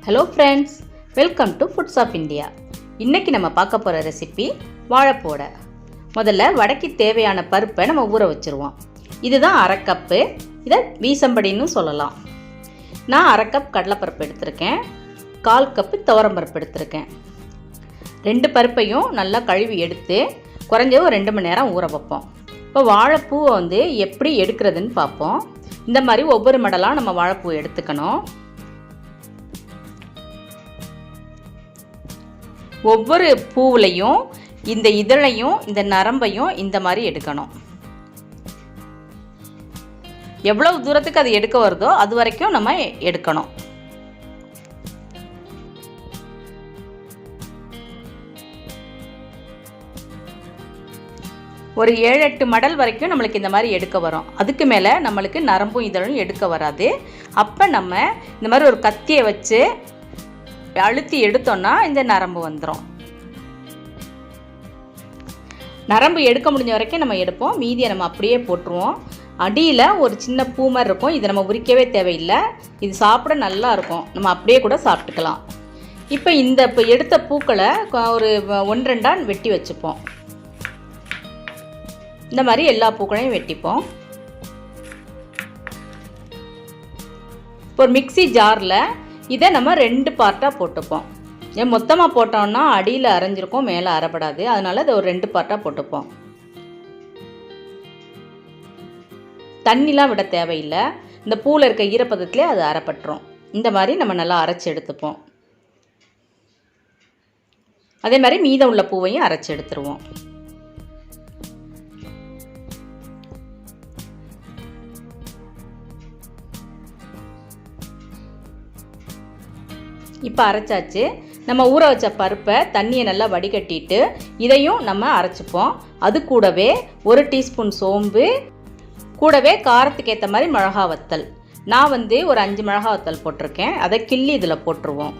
Hello friends, welcome to Foods of India. இன்னைக்கு நம்ம பார்க்க போற ரெசிபி வாழைப்பூ வடை. முதல்ல வடைக்கு தேவையான பருப்பை நம்ம ஊற வச்சிருவோம். இதுதான் அரை கப்பு. இத வீசம்படின்னு சொல்லலாம். நான் அரை கப் கடலைப்பருப்பு எடுத்திருக்கேன். 1/4 கப் துவரம் பருப்பு எடுத்திருக்கேன். ரெண்டு பருப்பையும் நல்லா கழுவி எடுத்து குறைஞ்சது ஒரு 2 மணி நேரம் ஊற வைப்போம். இப்போ வாழைப்பூவை வந்து எப்படி எடுக்கிறதுன்னு பார்ப்போம். இந்த மாதிரி ஒவ்வொரு மடலாக நம்ம வாழைப்பூ எடுத்துக்கணும். ஒவ்வொரு பூவுலையும் இந்த இதழையும் இந்த நரம்பையும் இந்த மாதிரி எடுக்கணும். எவ்வளவு தூரத்துக்கு அது எடுக்க வருதோ அது வரைக்கும் நம்ம எடுக்கணும். ஒரு 7-8 மடல் வரைக்கும் நம்மளுக்கு இந்த மாதிரி எடுக்க வரும். அதுக்கு மேலே நம்மளுக்கு நரம்பும் இதழும் எடுக்க வராது. அப்போ நம்ம இந்த மாதிரி ஒரு கத்தியை வச்சு அழுத்தி எடுத்தோம்னா இந்த நரம்பு வந்துடும். நரம்பு எடுக்க முடிஞ்ச வரைக்கும் நம்ம எடுப்போம். மீதியை நம்ம அப்படியே போட்டுருவோம். அடியில் ஒரு சின்ன பூ மாதிரி இருக்கும். இதை நம்ம உரிக்கவே தேவையில்லை. இது சாப்பிட நல்லா இருக்கும். நம்ம அப்படியே கூட சாப்பிட்டுக்கலாம். இப்போ எடுத்த பூக்களை ஒரு 1-2 வெட்டி வச்சுப்போம். இந்த மாதிரி எல்லா பூக்களையும் வெட்டிப்போம். இப்போ ஒரு மிக்ஸி ஜாரில் இதை நம்ம 2 பார்ட்டாக போட்டுப்போம். மொத்தமாக போட்டோம்னா அடியில் அரைஞ்சிருக்கும், மேலே அரைப்படாது. அதனால் இதை ஒரு 2 பார்ட்டாக போட்டுப்போம். தண்ணிலாம் விட தேவையில்லை. இந்த பூவில் இருக்க ஈரப்பதத்திலே அது அரைப்பட்டுரும். இந்த மாதிரி நம்ம நல்லா அரைச்சி எடுத்துப்போம். அதே மாதிரி மீதம் உள்ள பூவையும் அரைச்சி எடுத்துருவோம். இப்போ அரைச்சாச்சு. நம்ம ஊற வச்ச பருப்பை தண்ணியை நல்லா வடிகட்டிட்டு இதையும் நம்ம அரைச்சிப்போம். அது கூடவே 1 டீஸ்பூன் சோம்பு, கூடவே காரத்துக்கு ஏற்ற மாதிரி மிளகா வத்தல். நான் வந்து ஒரு 5 மிளகா வத்தல் போட்டிருக்கேன். அதை கிள்ளி இதில் போட்டுருவோம்.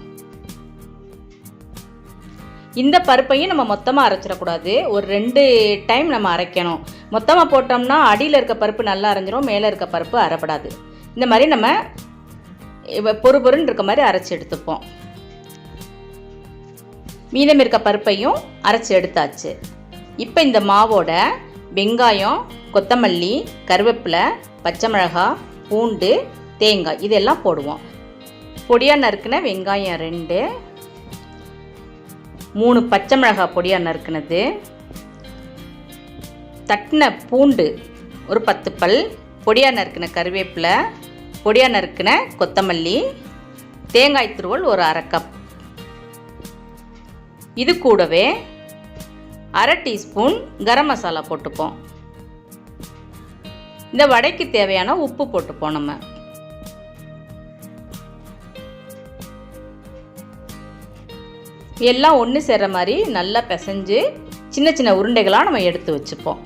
இந்த பருப்பையும் நம்ம மொத்தமாக அரைச்சிடக்கூடாது. ஒரு 2 டைம் நம்ம அரைக்கணும். மொத்தமாக போட்டோம்னா அடியில் இருக்க பருப்பு நல்லா அரைஞ்சிரும், மேலே இருக்க பருப்பு அரைப்படாது. இந்த மாதிரி நம்ம பொறுன்னு இருக்க மாதிரி அரைச்சி எடுத்துப்போம். மீதம் இருக்க பருப்பையும் அரைச்சி எடுத்தாச்சு. இப்போ இந்த மாவோட வெங்காயம், கொத்தமல்லி, கருவேப்பிலை, பச்சை மிளகாய், பூண்டு, தேங்காய் இதெல்லாம் போடுவோம். பொடியாக நறுக்கின வெங்காயம் 2, 3 பச்சை மிளகாய் பொடியாக நறுக்கினது, தட்டின பூண்டு ஒரு 10 பல், பொடியாக நறுக்கின கருவேப்பிலை, பொடியாக நறுக்கின கொத்தமல்லி, தேங்காய் துருவல் ஒரு 1/2 கப். இது கூடவே 1/2 டீஸ்பூன் கரம் மசாலா போட்டுப்போம். இந்த வடைக்கு தேவையான உப்பு போட்டுப்போம். நம்ம எல்லாம் ஒன்று சேர்ற மாதிரி நல்லா பிசைஞ்சு சின்ன சின்ன உருண்டைகளாக நம்ம எடுத்து வச்சுப்போம்.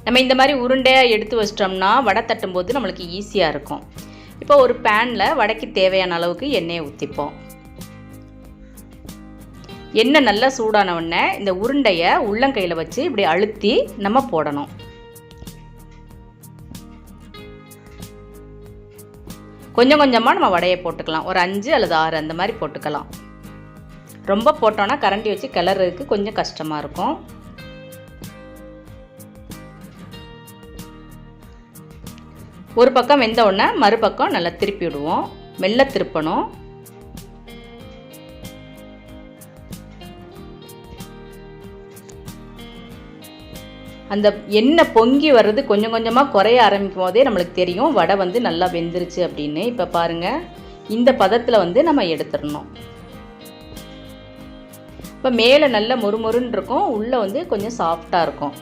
நம்ம இந்த மாதிரி உருண்டையாக எடுத்து வச்சிட்டோம்னா வடை தட்டும் போது நம்மளுக்கு ஈஸியாக இருக்கும். இப்போ ஒரு பேனில் வடைக்கு தேவையான அளவுக்கு எண்ணெயை ஊற்றிப்போம். எண்ணெய் நல்லா சூடான உடனே இந்த உருண்டையை உள்ளங்கையில் வச்சு இப்படி அழுத்தி நம்ம போடணும். கொஞ்சம் கொஞ்சமாக நம்ம வடையை போட்டுக்கலாம். ஒரு 5 அல்லது 6 அந்த மாதிரி போட்டுக்கலாம். ரொம்ப போட்டோன்னா கரண்டி வச்சு கிளறதுக்கு கொஞ்சம் கஷ்டமாக இருக்கும். ஒரு பக்கம் வெந்த உடனே மறுபக்கம் நல்லா திருப்பி விடுவோம். மெல்ல திருப்பணும். அந்த எண்ணெய் பொங்கி வர்றது கொஞ்சம் கொஞ்சமாக குறைய ஆரம்பிக்கும் போதே நம்மளுக்கு தெரியும் வடை வந்து நல்லா வெந்துருச்சு அப்படின்னு. இப்போ பாருங்கள், இந்த பதத்தில் வந்து நம்ம எடுத்துடணும். இப்போ மேலே நல்ல மொறுமொறுன்னு இருக்கும், உள்ளே வந்து கொஞ்சம் சாஃப்டாக இருக்கும்.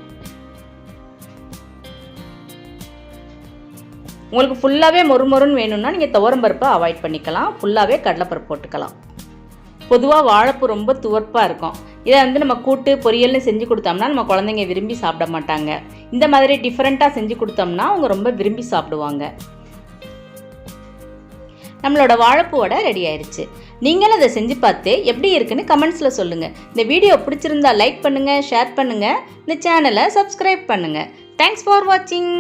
உங்களுக்கு ஃபுல்லாகவே மொறுமொறுன்னு வேணும்னா நீங்கள் துவரம் பருப்பை அவாய்ட் பண்ணிக்கலாம். ஃபுல்லாகவே கடலைப்பருப்பு போட்டுக்கலாம். பொதுவாக வாழைப்பூ ரொம்ப துவர்ப்பாக இருக்கும். இதை வந்து நம்ம கூட்டு பொரியல்னு செஞ்சு கொடுத்தோம்னா நம்ம குழந்தைங்க விரும்பி சாப்பிட மாட்டாங்க. இந்த மாதிரி டிஃப்ரெண்ட்டாக செஞ்சு கொடுத்தோம்னா அவங்க ரொம்ப விரும்பி சாப்பிடுவாங்க. நம்மளோட வாழைப்பூ வடை ரெடி ஆயிடுச்சு. நீங்களும் அதை செஞ்சு பார்த்து எப்படி இருக்குன்னு கமெண்ட்ஸில் சொல்லுங்கள். இந்த வீடியோ பிடிச்சிருந்தா லைக் பண்ணுங்கள், ஷேர் பண்ணுங்கள், இந்த சேனலை சப்ஸ்கிரைப் பண்ணுங்கள். தேங்க்ஸ் ஃபார் வாட்சிங்.